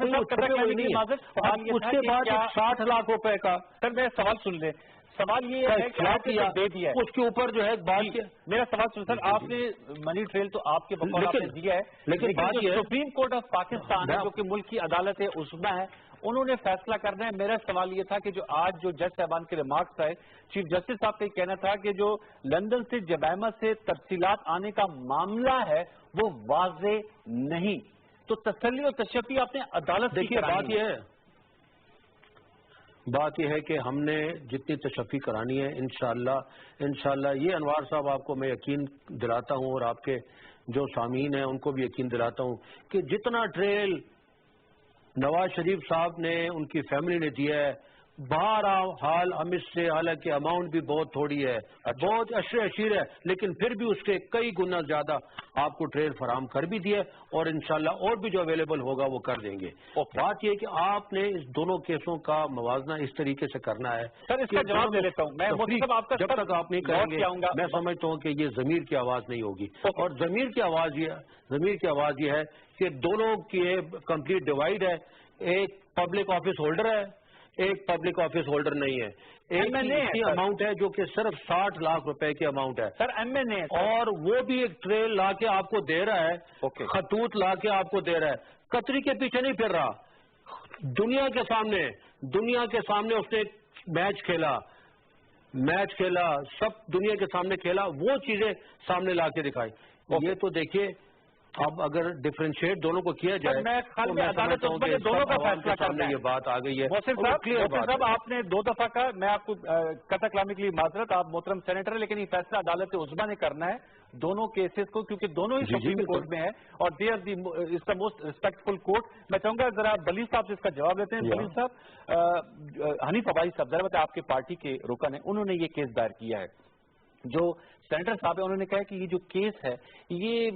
کے بعد 60 لاکھ روپے کا سر میرا سوال سن لیں. سوال یہ ہے کہ آپ نے دے دیا ہے, اس کے اوپر جو ہے بات, میرا سوال سن سر, آپ نے منی ٹریل تو آپ کے بقول آپ نے دیا ہے, لیکن بات یہ سپریم کورٹ آف پاکستان جو کہ ملک کی عدالت عظمیٰ ہے انہوں نے فیصلہ کرنا ہے. میرا سوال یہ تھا کہ جو آج جو جج صاحبان کے ریمارکس آئے, چیف جسٹس صاحب کا یہ کہنا تھا کہ جو لندن سے جمائمہ سے تفصیلات آنے کا معاملہ ہے وہ واضح نہیں, تو تسلی اور تشفی آپ نے عدالت سے دیکھیے. بات یہ ہے کہ ہم نے جتنی تشفی کرانی ہے انشاءاللہ یہ انوار صاحب آپ کو میں یقین دلاتا ہوں اور آپ کے جو سامعین ہیں ان کو بھی یقین دلاتا ہوں کہ جتنا ٹریل نواز شریف صاحب نے ان کی فیملی نے دیا ہے, بہرحال ہم اس سے, حالانکہ اماؤنٹ بھی بہت تھوڑی ہے, بہت اشیر ہے, لیکن پھر بھی اس کے کئی گنا زیادہ آپ کو ٹریل فراہم کر بھی دیا اور انشاءاللہ اور بھی جو اویلیبل ہوگا وہ کر دیں گے. بات یہ کہ آپ نے اس دونوں کیسوں کا موازنہ اس طریقے سے کرنا ہے. سر اس کا جواب دے لیتا ہوں میں, جب تک آپ نہیں کریں گے میں سمجھتا ہوں کہ یہ ضمیر کی آواز نہیں ہوگی. اور ضمیر کی آواز یہ ہے کہ دونوں کی کمپلیٹ ڈیوائڈ ہے. ایک پبلک آفس ہولڈر ہے, ایک پبلک آفس ہولڈر نہیں ہے. ایک اماؤنٹ ہے جو کہ صرف 60 لاکھ روپے کی اماؤنٹ ہے سر, ایم این اے, اور وہ بھی ایک ٹریل لا کے آپ کو دے رہا ہے, خطوط لا کے آپ کو دے رہا ہے, قطری کے پیچھے نہیں پھر رہا. دنیا کے سامنے اس نے میچ کھیلا, سب دنیا کے سامنے کھیلا, وہ چیزیں سامنے لا کے دکھائی. یہ تو دیکھیے اب اگر ڈفرینشیٹ دونوں کو کیا جائے تو میں سمجھتا ہوں کہ دونوں کا فیصلہ سامنے یہ بات آ گئی ہے. صاحب آپ نے 2 دفعہ کہا, میں آپ کو قطع کلامی کے لیے معذرت, آپ محترم سینیٹر ہیں, لیکن یہ فیصلہ عدالت عظمیٰ نے کرنا ہے دونوں کیسز کو, کیونکہ دونوں ہی سپریم کورٹ میں ہے اور they are is the most respectful court. میں چاہوں گا ذرا بلی صاحب سے اس کا جواب لیتے ہیں. بلی صاحب, حنیف عباسی صاحب ذرا بتائیں, آپ کے پارٹی کے رکن ہیں, انہوں نے یہ کیس دائر کیا ہے. جو سینیٹر صاحب ہیں انہوں نے کہا کہ یہ جو کیس ہے یہ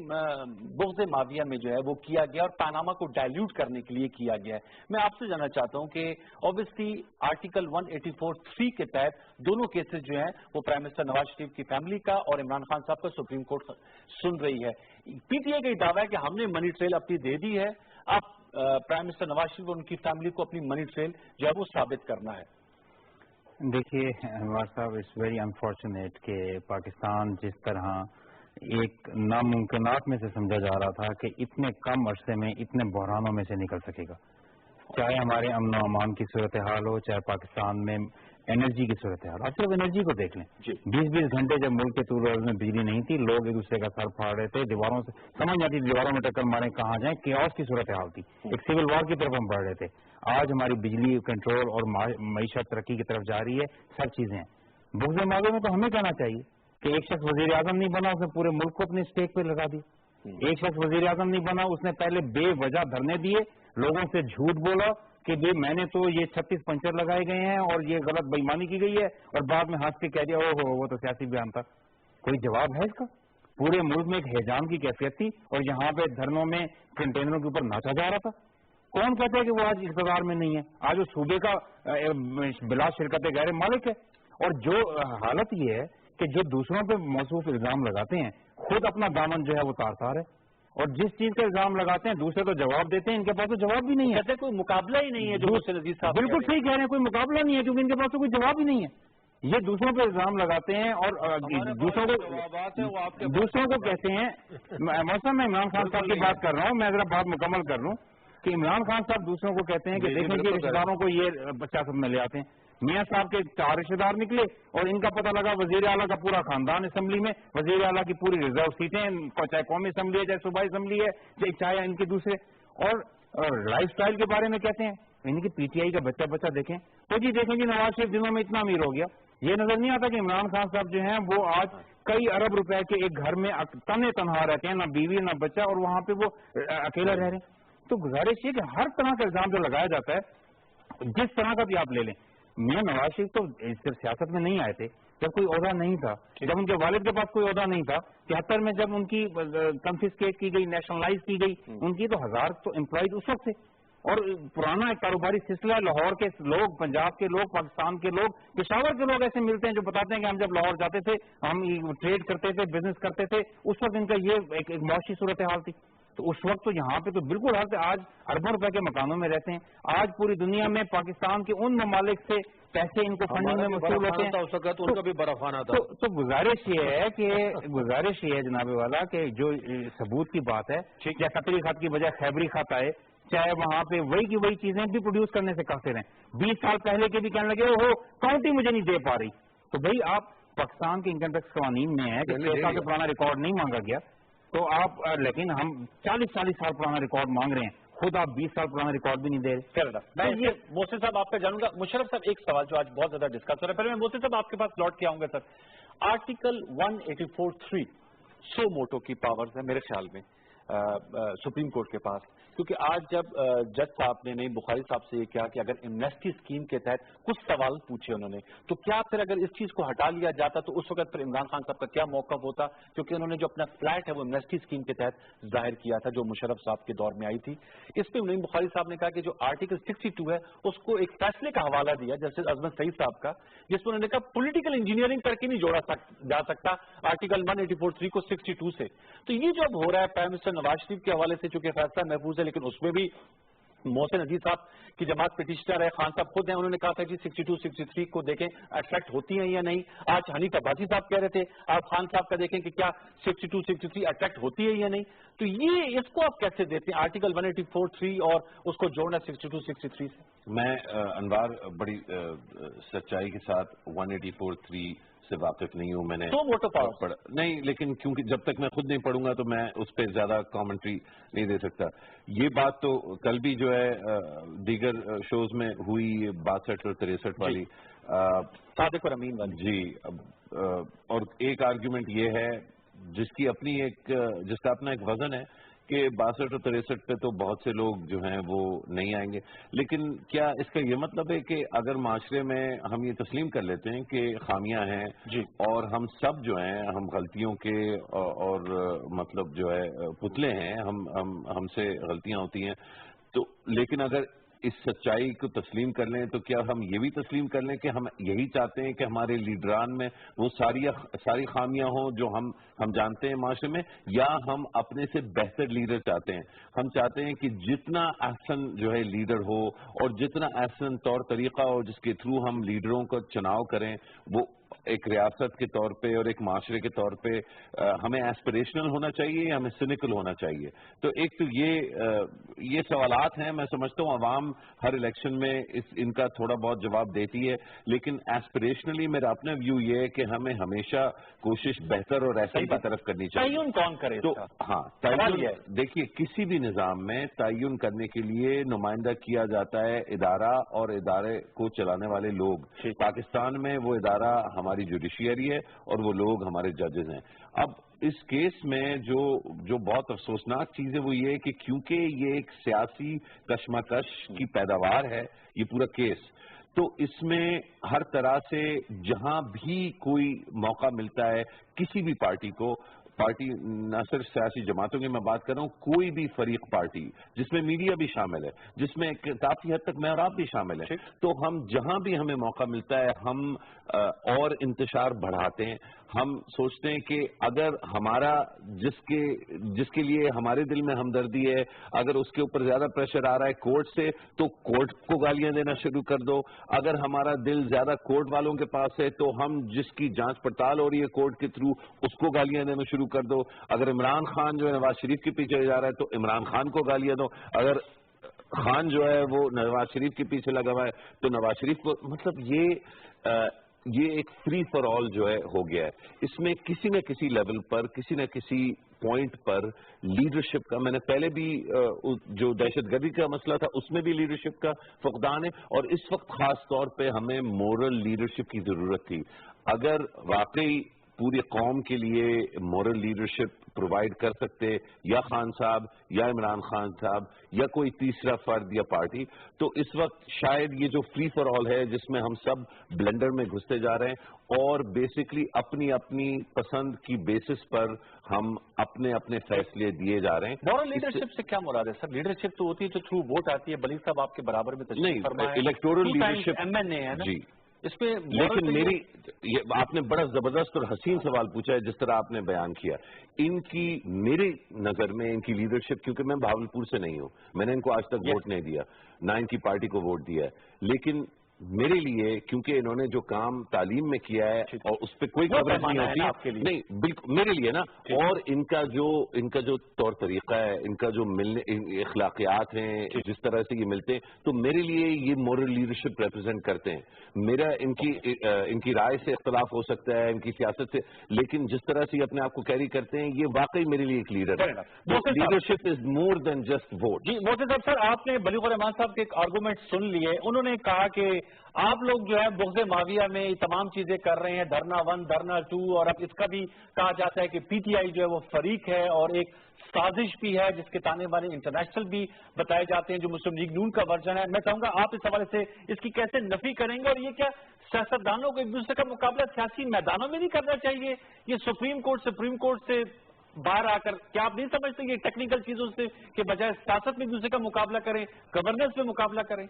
بغض ماویہ میں جو ہے وہ کیا گیا اور پاناما کو ڈائلیوٹ کرنے کے لیے کیا گیا ہے. میں آپ سے جاننا چاہتا ہوں کہ اوبیسلی آرٹیکل 184(3) کے تحت دونوں کیسز جو ہیں وہ پرائم منسٹر نواز شریف کی فیملی کا اور عمران خان صاحب کا سپریم کورٹ سن رہی ہے. پی ٹی آئی کا یہ دعویٰ ہے کہ ہم نے منی ٹریل اپنی دے دی ہے, اب پرائم منسٹر نواز شریف اور ان کی فیملی کو اپنی منی ٹریل جو ہے وہ ثابت کرنا ہے. دیکھیے انوار صاحب, اٹس ویری انفارچونیٹ کہ پاکستان جس طرح ایک ناممکنات میں سے سمجھا جا رہا تھا کہ اتنے کم عرصے میں اتنے بحرانوں میں سے نکل سکے گا, چاہے ہمارے امن و امان کی صورتحال ہو, چاہے پاکستان میں انرجی کی صورتحال. آپ صرف انرجی کو دیکھ لیں, 20 گھنٹے جب ملک کے طول عرض میں بجلی نہیں تھی, لوگ ایک دوسرے کا سر پھاڑ رہے تھے, دیواروں سے سمجھ جاتی دیواروں میں ٹکر مارے کہاں جائیں, کیوس کی صورتحال تھی, ایک سول وار کی طرف ہم بڑھ رہے تھے. آج ہماری بجلی کنٹرول اور معیشت ترقی کی طرف جا رہی ہے, سب چیزیں ہیں. بغض ماویہ میں تو ہمیں کہنا چاہیے کہ ایک شخص وزیر اعظم نہیں بنا, اس نے پورے ملک کو اپنے اسٹیک پہ لگا دی. ایک شخص وزیر اعظم نہیں بنا, اس نے پہلے بے وجہ دھرنے دیے, لوگوں سے جھوٹ بولا کہ میں نے تو یہ 36 پنچر لگائے گئے ہیں اور یہ غلط بےایمانی کی گئی ہے, اور بعد میں ہنس کے کہہ دیا وہ تو سیاسی بیان تھا. کوئی جواب ہے اس کا؟ پورے ملک میں ایک ہیجان کی کیفیت تھی اور یہاں پہ دھرنوں میں کنٹینروں کے اوپر ناچا جا رہا تھا. کون کہتا ہے کہ وہ آج اقتدار میں نہیں ہے؟ آج وہ صوبے کا بلا شرکت غیر مالک ہے. اور جو حالت یہ ہے کہ جو دوسروں پہ موصوف الزام لگاتے ہیں خود اپنا دامن جو ہے وہ تار تار ہے, اور جس چیز کا الزام لگاتے ہیں دوسرے تو جواب دیتے ہیں, ان کے پاس تو جواب بھی نہیں ہے. کہتے کوئی مقابلہ ہی نہیں ہے. جو عزیز صاحب بالکل صحیح کہہ رہے ہیں, کوئی مقابلہ نہیں ہے کیونکہ ان کے پاس تو کوئی جواب ہی نہیں ہے. یہ دوسروں پہ الزام لگاتے ہیں اور دوسروں کو کہتے ہیں. موسم میں عمران خان صاحب کی بات کر رہا ہوں, میں ذرا بات مکمل کر لوں کہ عمران خان صاحب دوسروں کو کہتے ہیں کہ دیکھیں کہ رشتہ داروں کو یہ 50 میں لے آتے ہیں. میاں صاحب کے 4 رشتے دار نکلے اور ان کا پتہ لگا وزیر اعلیٰ کا پورا خاندان اسمبلی میں، وزیر اعلیٰ کی پوری ریزرو سیٹیں، چاہے قومی اسمبلی ہے، چاہے صوبائی اسمبلی ہے، چاہے ان کے دوسرے، اور لائف سٹائل کے بارے میں کہتے ہیں ان کی پی ٹی آئی کا بچہ دیکھیں تو جی دیکھیں جی نواز شریف دنوں میں اتنا امیر ہو گیا، یہ نظر نہیں آتا کہ عمران خان صاحب جو ہیں وہ آج کئی ارب روپے کے ایک گھر میں تنہا رہتے ہیں، نہ بیوی نہ بچہ، اور وہاں پہ وہ اکیلا رہ رہے ہیں۔ تو گزارش یہ کہ ہر طرح کا الزام جو لگایا جاتا ہے جس طرح کا بھی آپ لے لیں، میاں نواز شریف تو صرف سیاست میں نہیں آئے تھے جب کوئی عہدہ نہیں تھا، جب ان کے والد کے پاس کوئی عہدہ نہیں تھا، 73 میں جب ان کی کنفسکیٹ کی گئی، نیشنلائز کی گئی، ان کی تو 1000 تو امپلائیز اس وقت تھے، اور پرانا ایک کاروباری سلسلہ، لاہور کے لوگ، پنجاب کے لوگ، پاکستان کے لوگ، پشاور کے لوگ ایسے ملتے ہیں جو بتاتے ہیں کہ ہم جب لاہور جاتے تھے ہم ٹریڈ کرتے تھے، بزنس کرتے تھے، اس وقت ان کا یہ ایک معاشی صورتحال تھی۔ تو اس وقت تو یہاں پہ تو بالکل حال سے آج اربوں روپے کے مکانوں میں رہتے ہیں، آج پوری دنیا میں پاکستان کے ان ممالک سے پیسے ان کو فنڈنگ میں موصول ہوتے ہیں، اس وقت ان کا بھی بڑا فانا تھا۔ تو گزارش یہ ہے جناب والا کہ جو ثبوت کی بات ہے، یا قطری خط کی بجائے خیبری خط آئے، چاہے وہاں پہ وہی کی وہی چیزیں بھی پروڈیوس کرنے سے قاصر ہیں، 20 سال پہلے کے بھی کہنے لگے وہ کاؤنٹی مجھے نہیں دے پا رہی، تو بھائی آپ پاکستان کے انکم ٹیکس قوانین میں ہے کہ 6 سال سے پرانا ریکارڈ نہیں مانگا گیا، تو آپ لیکن ہم 40 سال پرانا ریکارڈ مانگ رہے ہیں، خود آپ 20 سال پرانا ریکارڈ بھی نہیں دے رہے۔ میں یہ محسن صاحب آپ کا جانوں گا، مشرف صاحب ایک سوال جو آج بہت زیادہ ڈسکس ہو رہا ہے، پہلے میں محسن صاحب آپ کے پاس لوٹ کے آؤں گا سر، آرٹیکل 184(3) سو موٹو کی پاورز ہے میرے خیال میں سپریم کورٹ کے پاس، کیونکہ آج جب جج صاحب نے نعیم بخاری صاحب سے یہ کہا کہ اگر ایمنیسٹی اسکیم کے تحت کچھ سوال پوچھے انہوں نے، تو کیا پھر اگر اس چیز کو ہٹا لیا جاتا تو اس وقت پھر عمران خان صاحب کا کیا موقف ہوتا، کیونکہ انہوں نے جو اپنا فلیٹ ہے وہ ایمنیسٹی اسکیم کے تحت ظاہر کیا تھا جو مشرف صاحب کے دور میں آئی تھی۔ اس پہ نعیم بخاری صاحب نے کہا کہ جو آرٹیکل 62 ہے اس کو ایک فیصلے کا حوالہ دیا جسٹس عظمت سعید صاحب کا، جس میں انہوں نے کہا پولیٹیکل انجینئرنگ کر کے نہیں جوڑا جا سکتا آرٹیکل 184(3) کو 62 سے۔ تو یہ جو اب ہو رہا ہے پرائم منسٹر نواز شریف کے حوالے سے چونکہ فیصلہ محفوظ ہے، لیکن اس میں بھی محسن عزیز صاحب کی جماعت پٹیشنر ہے، خان صاحب خود ہیں، انہوں نے کہا تھا کہ 62 63 کو دیکھیں اٹریکٹ ہوتی ہیں یا نہیں۔ آج حنیف عباسی صاحب کہہ رہے تھے آپ خان صاحب کا دیکھیں کہ کیا 62 63 اٹریکٹ ہوتی ہے یا نہیں۔ تو یہ اس کو آپ کیسے دیتے ہیں آرٹیکل 184(3) اور اس کو جوڑنا 62 63 سے؟ میں انوار بڑی سچائی کے ساتھ 184(3) سے واقف نہیں ہوں، میں نے پڑھا نہیں، لیکن کیونکہ جب تک میں خود نہیں پڑھوں گا تو میں اس پہ زیادہ کامنٹری نہیں دے سکتا۔ یہ بات تو کل بھی جو ہے دیگر شوز میں ہوئی 62 اور 63 والی، صادق اور امین والی، جی، اور ایک آرگیومنٹ یہ ہے جس کا اپنا ایک وزن ہے کہ 62 اور 63 پہ تو بہت سے لوگ جو ہیں وہ نہیں آئیں گے، لیکن کیا اس کا یہ مطلب ہے کہ اگر معاشرے میں ہم یہ تسلیم کر لیتے ہیں کہ خامیاں ہیں جی، اور ہم سب جو ہیں ہم غلطیوں کے اور مطلب جو ہے پتلے ہیں، ہم سے غلطیاں ہوتی ہیں، تو لیکن اگر اس سچائی کو تسلیم کر لیں تو کیا ہم یہ بھی تسلیم کر لیں کہ ہم یہی چاہتے ہیں کہ ہمارے لیڈران میں وہ ساری خامیاں ہوں جو ہم جانتے ہیں معاشرے میں، یا ہم اپنے سے بہتر لیڈر چاہتے ہیں؟ ہم چاہتے ہیں کہ جتنا احسن جو ہے لیڈر ہو اور جتنا احسن طور طریقہ ہو جس کے تھرو ہم لیڈروں کا چناؤ کریں، وہ ایک ریاست کے طور پہ اور ایک معاشرے کے طور پہ ہمیں ایسپریشنل ہونا چاہیے یا ہمیں سینیکل ہونا چاہیے؟ تو ایک تو یہ سوالات ہیں، میں سمجھتا ہوں عوام ہر الیکشن میں ان کا تھوڑا بہت جواب دیتی ہے، لیکن ایسپریشنلی میرا اپنا ویو یہ ہے کہ ہمیں ہمیشہ کوشش بہتر اور ایسے کی طرف کرنی چاہیے۔ تعین کون کرے؟ تو ہاں، تعین دیکھیے کسی بھی نظام میں تعین کرنے کے لیے نمائندہ کیا جاتا ہے ادارہ اور ادارے کو چلانے والے لوگ۔ پاکستان میں وہ ادارہ ہماری جوڈیشیری ہے اور وہ لوگ ہمارے ججز ہیں۔ اب اس کیس میں جو بہت افسوسناک چیز ہے وہ یہ ہے کہ کیونکہ یہ ایک سیاسی کشمکش کی پیداوار ہے یہ پورا کیس، تو اس میں ہر طرح سے جہاں بھی کوئی موقع ملتا ہے کسی بھی پارٹی کو، پارٹی نہ صرف سیاسی جماعتوں کی میں بات کر رہا ہوں، کوئی بھی فریق پارٹی جس میں میڈیا بھی شامل ہے، جس میں کافی حد تک میں اور آپ بھی شامل ہیں، تو ہم جہاں بھی ہمیں موقع ملتا ہے ہم اور انتشار بڑھاتے ہیں۔ ہم سوچتے ہیں کہ اگر ہمارا جس کے لیے ہمارے دل میں ہمدردی ہے، اگر اس کے اوپر زیادہ پریشر آ رہا ہے کورٹ سے تو کورٹ کو گالیاں دینا شروع کر دو، اگر ہمارا دل زیادہ کورٹ والوں کے پاس ہے تو ہم جس کی جانچ پڑتال ہو رہی ہے کورٹ کے تھرو اس کو گالیاں دینا شروع کر دو، اگر عمران خان جو ہے نواز شریف کے پیچھے جا رہا ہے تو عمران خان کو گالیاں دو، اگر خان جو ہے وہ نواز شریف کے پیچھے لگا ہوا ہے، تو نواز شریف کو مطلب یہ ایک فری فار آل جو ہے ہو گیا ہے. اس میں کسی نہ کسی لیول پر، کسی نہ کسی پوائنٹ پر لیڈرشپ کا، میں نے پہلے بھی جو دہشت گردی کا مسئلہ تھا اس میں بھی لیڈرشپ کا فقدان ہے، اور اس وقت خاص طور پہ ہمیں مورل لیڈرشپ کی ضرورت تھی. اگر واقعی پوری قوم کے لیے مورل لیڈرشپ پرووائڈ کر سکتے یا خان صاحب یا عمران خان صاحب یا کوئی تیسرا فرد یا پارٹی، تو اس وقت شاید یہ جو فری فار آل ہے جس میں ہم سب بلنڈر میں گھستے جا رہے ہیں اور بیسکلی اپنی اپنی پسند کی بیسس پر ہم اپنے اپنے فیصلے دیے جا رہے ہیں. مورل لیڈرشپ سے کیا مراد ہے سر؟ لیڈرشپ تو ہوتی ہے جو تھرو ووٹ آتی ہے. بلی صاحب آپ کے برابر میں تشریف فرما ہے، الیکٹورل لیڈرشپ MNA ہے نا جی. اس میں لیکن آپ نے بڑا زبردست اور حسین سوال پوچھا ہے جس طرح آپ نے بیان کیا. ان کی میری نظر میں ان کی لیڈرشپ، کیونکہ میں بھاولپور سے نہیں ہوں، میں نے ان کو آج تک ووٹ نہیں دیا، نہ ان کی پارٹی کو ووٹ دیا ہے، لیکن میرے لیے کیونکہ انہوں نے جو کام تعلیم میں کیا ہے اور اس پہ کوئی کوریج نہیں ہوتی آپ کے لیے، نہیں بالکل میرے لیے نا، اور ان کا جو طور طریقہ ہے، ان کا جو ملنے اخلاقیات ہیں، جس طرح سے یہ ملتے ہیں، تو میرے لیے یہ مورل لیڈرشپ ریپرزینٹ کرتے ہیں. میرا ان کی رائے سے اختلاف ہو سکتا ہے، ان کی سیاست سے، لیکن جس طرح سے یہ اپنے آپ کو کیری کرتے ہیں یہ واقعی میرے لیے ایک لیڈر ہے. Leadership is more than just vote. جی محسن صاحب، سر آپ نے بلیغ الرحمان صاحب کے ایک آرگومنٹ سن لیے. انہوں نے کہا کہ آپ لوگ جو ہے بغض معاویہ میں تمام چیزیں کر رہے ہیں، دھرنا 1 دھرنا 2، اور اب اس کا بھی کہا جاتا ہے کہ PTI جو ہے وہ فریق ہے اور ایک سازش بھی ہے جس کے تانے بانے انٹرنیشنل بھی بتائے جاتے ہیں جو مسلم لیگ نون کا ورژن ہے. میں چاہوں گا آپ اس حوالے سے اس کی کیسے نفی کریں گے، اور یہ کیا سیاستدانوں کو ایک دوسرے کا مقابلہ سیاسی میدانوں میں نہیں کرنا چاہیے؟ یہ سپریم کورٹ سے باہر آ کر کیا آپ نہیں سمجھتے کہ ٹیکنیکل چیزوں سے کے بجائے سیاست میں ایک دوسرے کا مقابلہ کریں، گورننس میں مقابلہ کریں؟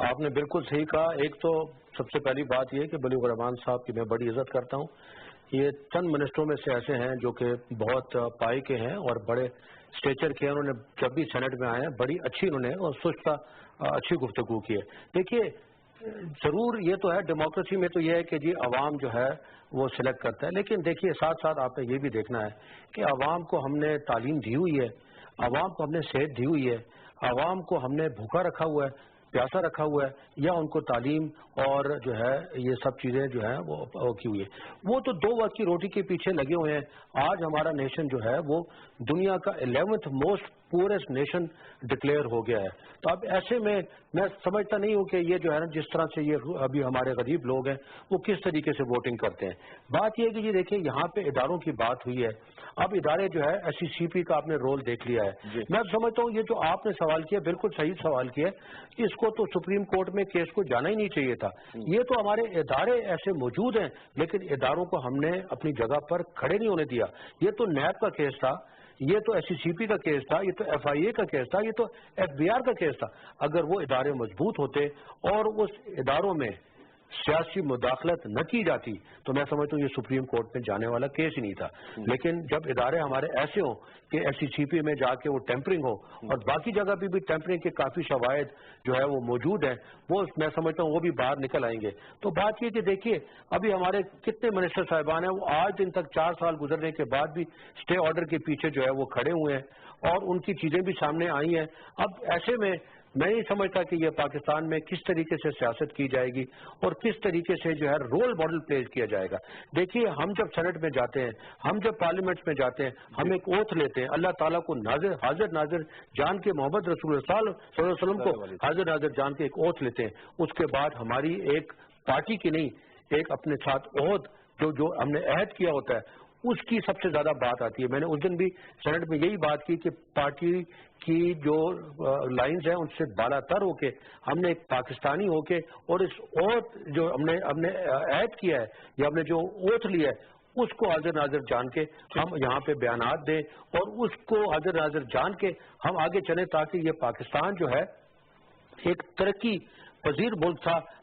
آپ نے بالکل صحیح کہا. ایک تو سب سے پہلی بات یہ کہ بلیغ الرحمان صاحب کی میں بڑی عزت کرتا ہوں. یہ چند منسٹروں میں سے ایسے ہیں جو کہ بہت پائے کے ہیں اور بڑے اسٹیچر کے ہیں. انہوں نے جب بھی سینٹ میں آئے ہیں بڑی اچھی انہوں نے اور سچتا اچھی گفتگو کی ہے. دیکھیے ضرور یہ تو ہے ڈیموکریسی میں تو یہ ہے کہ جی عوام جو ہے وہ سلیکٹ کرتا ہے، لیکن دیکھیے ساتھ ساتھ آپ نے یہ بھی دیکھنا ہے کہ عوام کو ہم نے تعلیم دی ہوئی ہے، عوام کو ہم نے صحت دی ہوئی ہے، عوام کو ہم نے بھوکا رکھا ہوا ہے، پیاسا رکھا ہوا ہے، یا ان کو تعلیم اور جو ہے یہ سب چیزیں جو ہیں وہ کی ہوئی ہے. وہ تو 2 وقت کی روٹی کے پیچھے لگے ہوئے ہیں. آج ہمارا نیشن جو ہے وہ دنیا کا 11th most poorest nation declared ہو گیا ہے. تو اب ایسے میں سمجھتا نہیں ہوں کہ یہ جو ہے نا جس طرح سے یہ ابھی ہمارے غریب لوگ ہیں وہ کس طریقے سے ووٹنگ کرتے ہیں. بات یہ ہے کہ یہ دیکھیں یہاں پہ اداروں کی بات ہوئی ہے. اب ادارے جو ہے SCCP کا آپ نے رول دیکھ لیا ہے. میں سمجھتا ہوں یہ جو آپ نے سوال کیا بالکل صحیح سوال کیا. اس کو تو سپریم کورٹ میں کیس کو جانا ہی نہیں چاہیے تھا. یہ تو ہمارے ادارے ایسے موجود ہیں لیکن اداروں کو ہم نے اپنی جگہ پر کھڑے نہیں ہونے دیا. یہ تو نیب کا کیس تھا، یہ تو SCCP کا کیس تھا، یہ تو FIA کا کیس تھا، یہ تو FBR کا کیس تھا. اگر وہ ادارے مضبوط ہوتے اور اس اداروں میں سیاسی مداخلت نہ کی جاتی تو میں سمجھتا ہوں یہ سپریم کورٹ میں جانے والا کیس ہی نہیں تھا. لیکن جب ادارے ہمارے ایسے ہوں کہ SCCP میں جا کے وہ ٹیمپرنگ ہو اور باقی جگہ پہ بھی ٹیمپرنگ کے کافی شواہد جو ہے وہ موجود ہیں، وہ میں سمجھتا ہوں وہ بھی باہر نکل آئیں گے. تو بات یہ کہ دیکھیے ابھی ہمارے کتنے منسٹر صاحبان ہیں وہ آج دن تک 4 سال گزرنے کے بعد بھی اسٹے آرڈر کے پیچھے جو ہے وہ کھڑے ہوئے ہیں اور ان کی چیزیں بھی سامنے آئی ہیں. اب ایسے میں نہیں سمجھتا کہ یہ پاکستان میں کس طریقے سے سیاست کی جائے گی اور کس طریقے سے جو ہے رول ماڈل پلے کیا جائے گا. دیکھیے ہم جب سینٹ میں جاتے ہیں، ہم جب پارلیمنٹ میں جاتے ہیں، ہم ایک اوتھ لیتے ہیں اللہ تعالیٰ کو حاضر ناظر جان کے، محمد رسول اللہ صلی اللہ علیہ وسلم کو حاضر ناظر جان کے ایک اوتھ لیتے ہیں. اس کے بعد ہماری ایک پارٹی کی نہیں، ایک اپنے ساتھ عہد جو ہم نے عہد کیا ہوتا ہے اس کی سب سے زیادہ بات آتی ہے. میں نے اس دن بھی سینٹ میں یہی بات کی کہ پارٹی کی جو لائنز ہیں ان سے بالا تر ہو کے ہم نے ایک پاکستانی ہو کے اور اس اوتھ جو ہم نے عہد کیا ہے یا ہم نے جو اوتھ لیا ہے اس کو حاضر ناظر جان کے ہم یہاں پہ بیانات دیں اور اس کو حاضر ناظر جان کے ہم آگے چلیں تاکہ یہ پاکستان جو ہے ایک ترقی پذیر ملک تھا